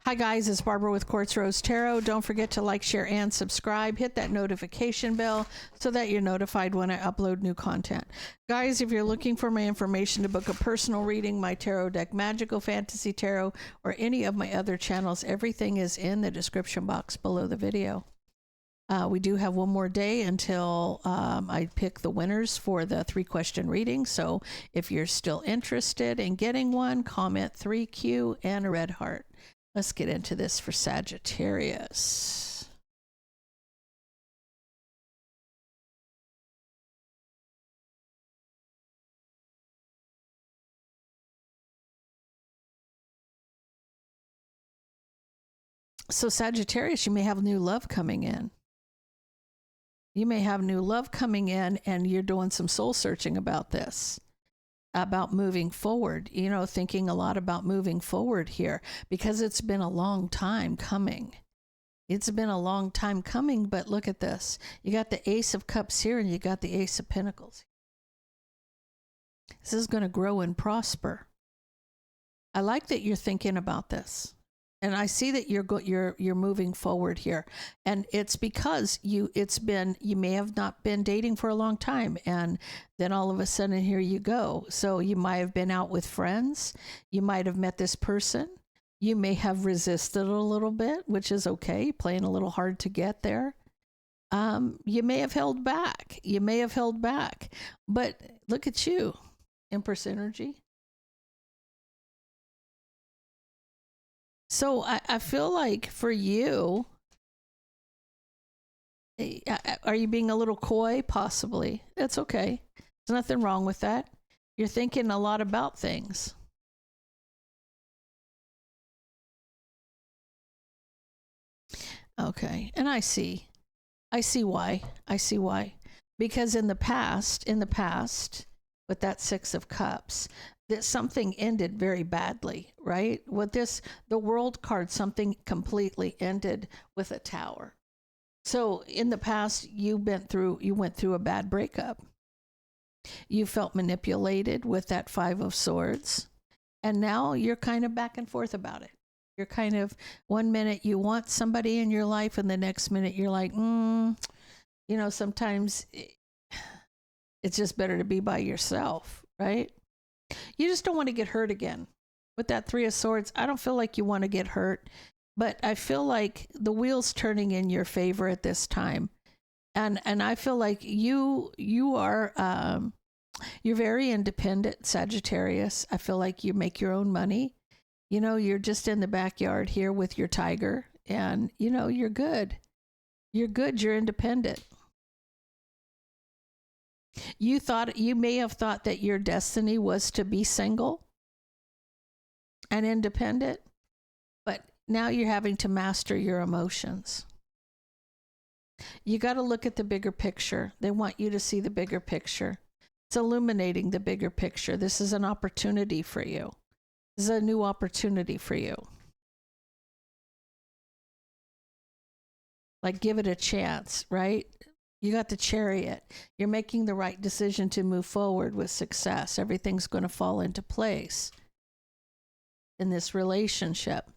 Hi guys, it's Barbara with Quartz Rose Tarot. Don't forget to like, share, and subscribe. Hit that notification bell so that you're notified when I upload new content. Guys, if you're looking for my information to book a personal reading, my tarot deck, Magical Fantasy Tarot, or any of my other channels, everything is in the description box below the video. We do have one more day until I pick the winners for the 3-question reading. So if you're still interested in getting one, comment 3Q and a red heart. Let's get into this for Sagittarius. So Sagittarius, you may have new love coming in. You may have new love coming in and you're doing some soul searching about this, about moving forward, you know, thinking a lot about moving forward here because it's been a long time coming. It's been a long time coming, but look at this. You got the Ace of Cups here and you got the Ace of Pentacles. This is going to grow and prosper. I like that you're thinking about this. And I see that you're moving forward here, and it's because you may have not been dating for a long time, and then all of a sudden here you go. So you might have been out with friends, you might have met this person, you may have resisted a little bit, which is okay, playing a little hard to get there. You may have held back, but look at you, Empress energy. So I feel like for you, are you being a little coy? Possibly. That's okay. There's nothing wrong with that. You're thinking a lot about things. Okay. And I see why. Because in the past, with that 6 of Cups, that something ended very badly, right? With this, the World card, something completely ended with a Tower. So in the past, you went through a bad breakup. You felt manipulated with that 5 of Swords. And now you're kind of back and forth about it. You're kind of, one minute you want somebody in your life, and the next minute you're like, you know, sometimes it's just better to be by yourself, right? You just don't want to get hurt again. With that 3 of Swords, I don't feel like you want to get hurt, but I feel like the wheel's turning in your favor at this time. And I feel like you are, you're very independent, Sagittarius. I feel like you make your own money. You know, you're just in the backyard here with your tiger, and, you know, you're good. You're good. You're independent. You may have thought that your destiny was to be single and independent, but now you're having to master your emotions. You got to look at the bigger picture. They want you to see the bigger picture. It's illuminating the bigger picture. This is an opportunity for you. This is a new opportunity for you. Like, give it a chance, right? You got the Chariot. You're making the right decision to move forward with success. Everything's going to fall into place in this relationship.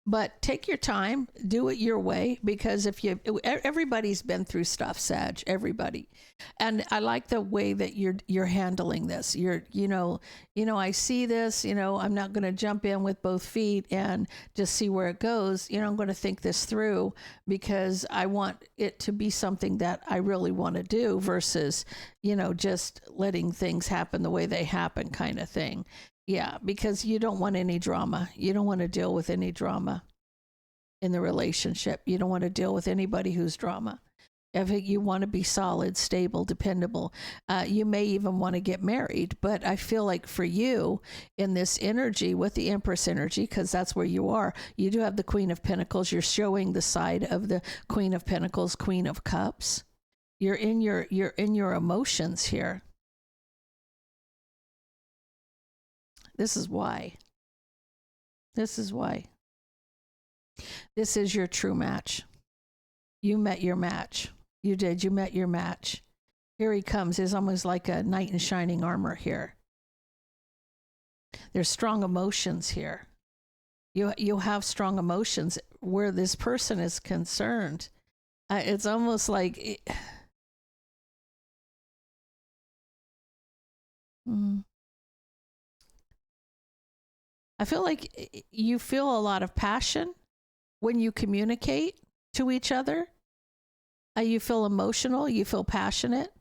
But take your time, do it your way, because everybody's been through stuff, Sag, everybody. And I like the way that you're handling this. You know, I see this, you know, I'm not going to jump in with both feet and just see where it goes. You know, I'm going to think this through because I want it to be something that I really want to do versus, you know, just letting things happen the way they happen kind of thing. Yeah, because you don't want any drama. You don't want to deal with any drama in the relationship. You don't want to deal with anybody who's drama. If you want to be solid, stable, dependable, you may even want to get married. But I feel like for you in this energy with the Empress energy, because that's where you are, you do have the Queen of Pentacles. You're showing the side of the Queen of Pentacles, Queen of Cups. You're in your emotions here. This is why. This is why. This is your true match. You met your match. You did. You met your match. Here he comes. He's almost like a knight in shining armor here. There's strong emotions here. You have strong emotions where this person is concerned. It's almost like mm, I feel like you feel a lot of passion when you communicate to each other. You feel emotional, you feel passionate.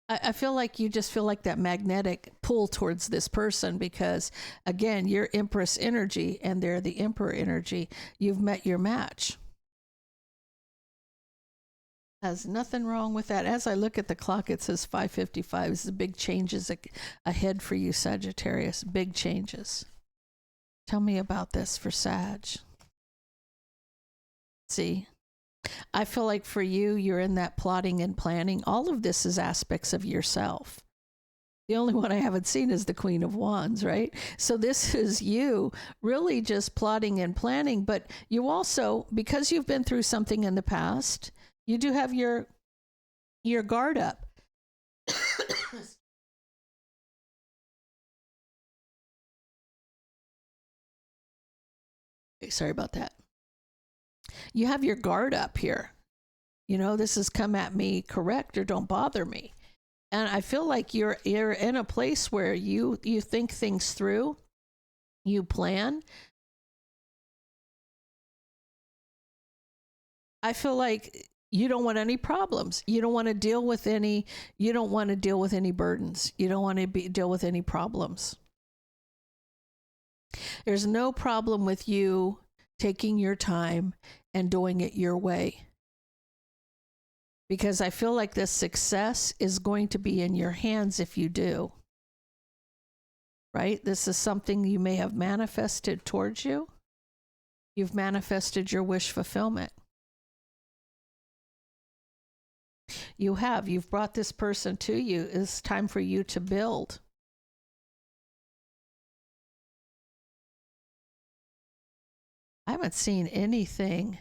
I feel like you just feel like that magnetic pull towards this person because, again, you're Empress energy and they're the Emperor energy. You've met your match. Has nothing wrong with that. As I look at the clock, it says 5:55. This is big changes ahead for you, Sagittarius. Big changes. Tell me about this for Sag. See, I feel like for you, you're in that plotting and planning. All of this is aspects of yourself. The only one I haven't seen is the Queen of Wands, right? So this is you really just plotting and planning, but you also, because you've been through something in the past, you do have your guard up. Sorry about that. You have your guard up here. You know, this has come at me correct or don't bother me. And I feel like you're in a place where you think things through, you plan. I feel like you don't want any problems. You don't want to deal with any burdens. You don't want to deal with any problems. There's no problem with you taking your time and doing it your way. Because I feel like the success is going to be in your hands if you do. Right? This is something you may have manifested towards you. You've manifested your wish fulfillment. You have. You've brought this person to you. It's time for you to build. I haven't seen anything.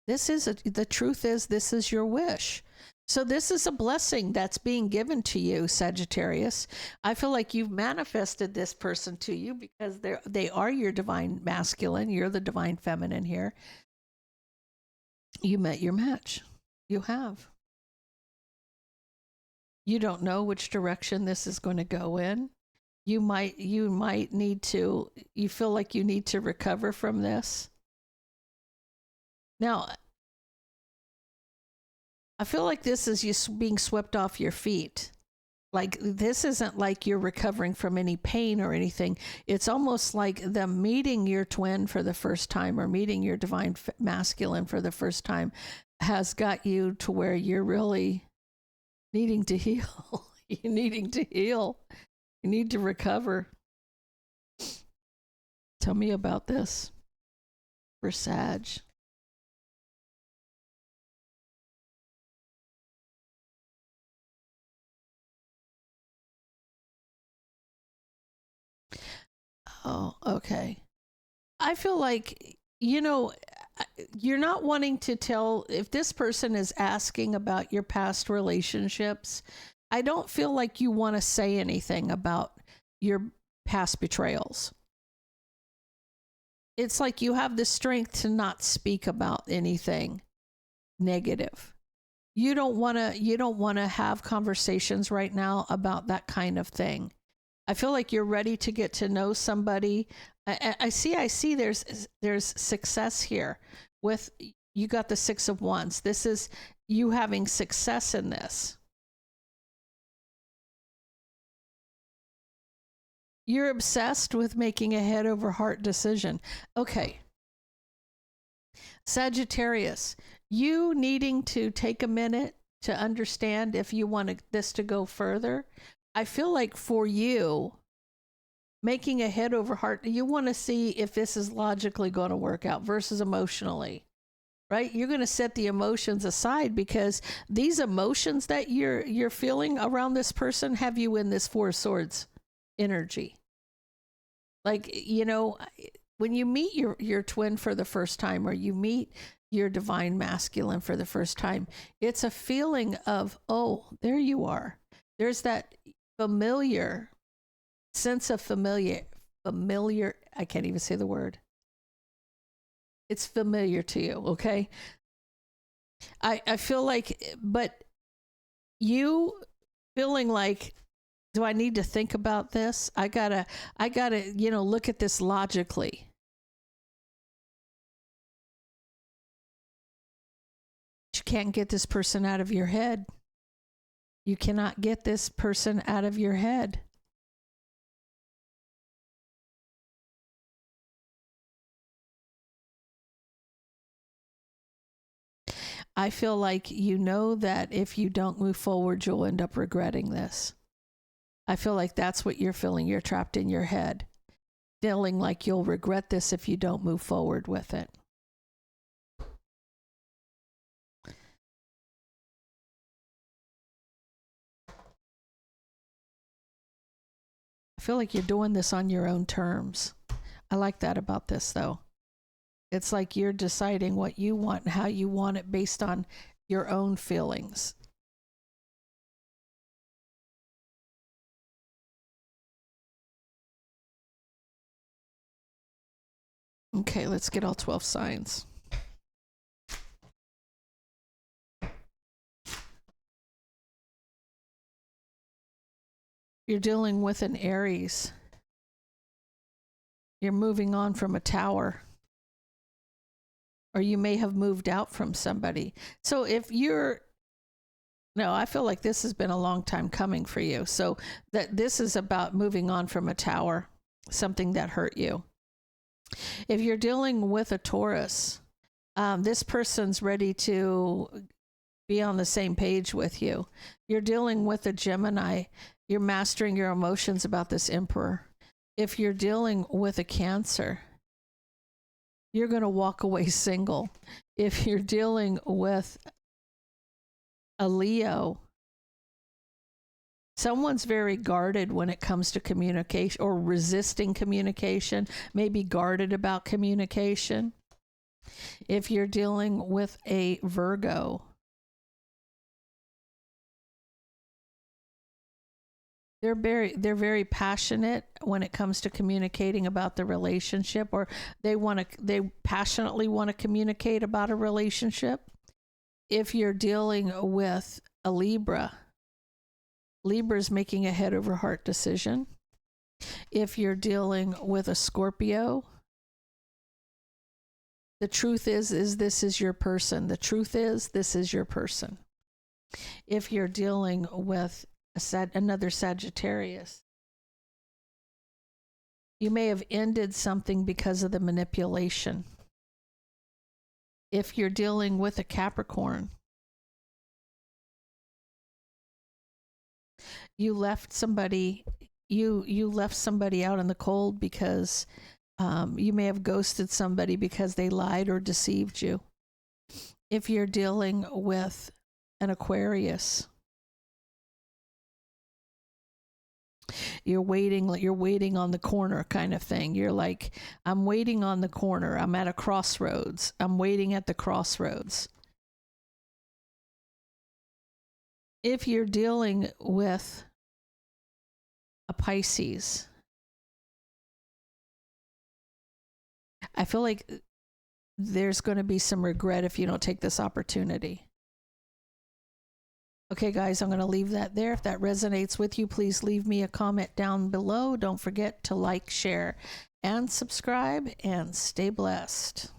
The truth is, this is your wish. So this is a blessing that's being given to you, Sagittarius. I feel like you've manifested this person to you because they are your divine masculine. You're the divine feminine here. You met your match. You have. You don't know which direction this is going to go in. You might need to, you feel like you need to recover from this. Now, I feel like this is you being swept off your feet. Like this isn't like you're recovering from any pain or anything. It's almost like them meeting your twin for the first time or meeting your divine masculine for the first time has got you to where you're really needing to heal. You're needing to heal. You need to recover. Tell me about this for Sag. Oh, okay. I feel like, you're not wanting to tell if this person is asking about your past relationships. I don't feel like you want to say anything about your past betrayals. It's like you have the strength to not speak about anything negative. You don't want to have conversations right now about that kind of thing. I feel like you're ready to get to know somebody. I see there's success here with, you got the 6 of Wands. This is you having success in this. You're obsessed with making a head over heart decision. Okay. Sagittarius, you needing to take a minute to understand if you want this to go further. I feel like for you, making a head over heart, you want to see if this is logically going to work out versus emotionally, right? You're going to set the emotions aside because these emotions that you're feeling around this person have you in this 4 of Swords energy. Like, when you meet your twin for the first time or you meet your divine masculine for the first time, it's a feeling of, oh, there you are. There's that familiar sense of familiar, I can't even say the word. It's familiar to you, okay? I feel like, but you feeling like, do I need to think about this? I gotta, look at this logically. You can't get this person out of your head. You cannot get this person out of your head. I feel like you know that if you don't move forward, you'll end up regretting this. I feel like that's what you're feeling. You're trapped in your head, feeling like you'll regret this if you don't move forward with it. I feel like you're doing this on your own terms. I like that about this, though. It's like you're deciding what you want and how you want it based on your own feelings. Okay, let's get all 12 signs. You're dealing with an Aries. You're moving on from a Tower. Or you may have moved out from somebody. So if you're, no, I feel like this has been a long time coming for you. So that this is about moving on from a Tower, something that hurt you. If you're dealing with a Taurus, this person's ready to be on the same page with you. You're dealing with a Gemini. You're mastering your emotions about this Emperor. If you're dealing with a Cancer, you're going to walk away single. If you're dealing with a Leo, someone's very guarded when it comes to communication or resisting communication, maybe guarded about communication. If you're dealing with a Virgo, they're very passionate when it comes to communicating about the relationship, or they passionately want to communicate about a relationship. If you're dealing with a Libra, Libra's making a head over heart decision. If you're dealing with a Scorpio, the truth is this is your person. The truth is this is your person. If you're dealing with another Sagittarius, you may have ended something because of the manipulation. If you're dealing with a Capricorn, you left somebody out in the cold because you may have ghosted somebody because they lied or deceived you. If you're dealing with an Aquarius, you're waiting on the corner kind of thing. You're like, I'm waiting on the corner. I'm at a crossroads. I'm waiting at the crossroads. If you're dealing with a Pisces, I feel like there's going to be some regret if you don't take this opportunity. Okay, guys, I'm going to leave that there. If that resonates with you, please leave me a comment down below. Don't forget to like, share, and subscribe, and stay blessed.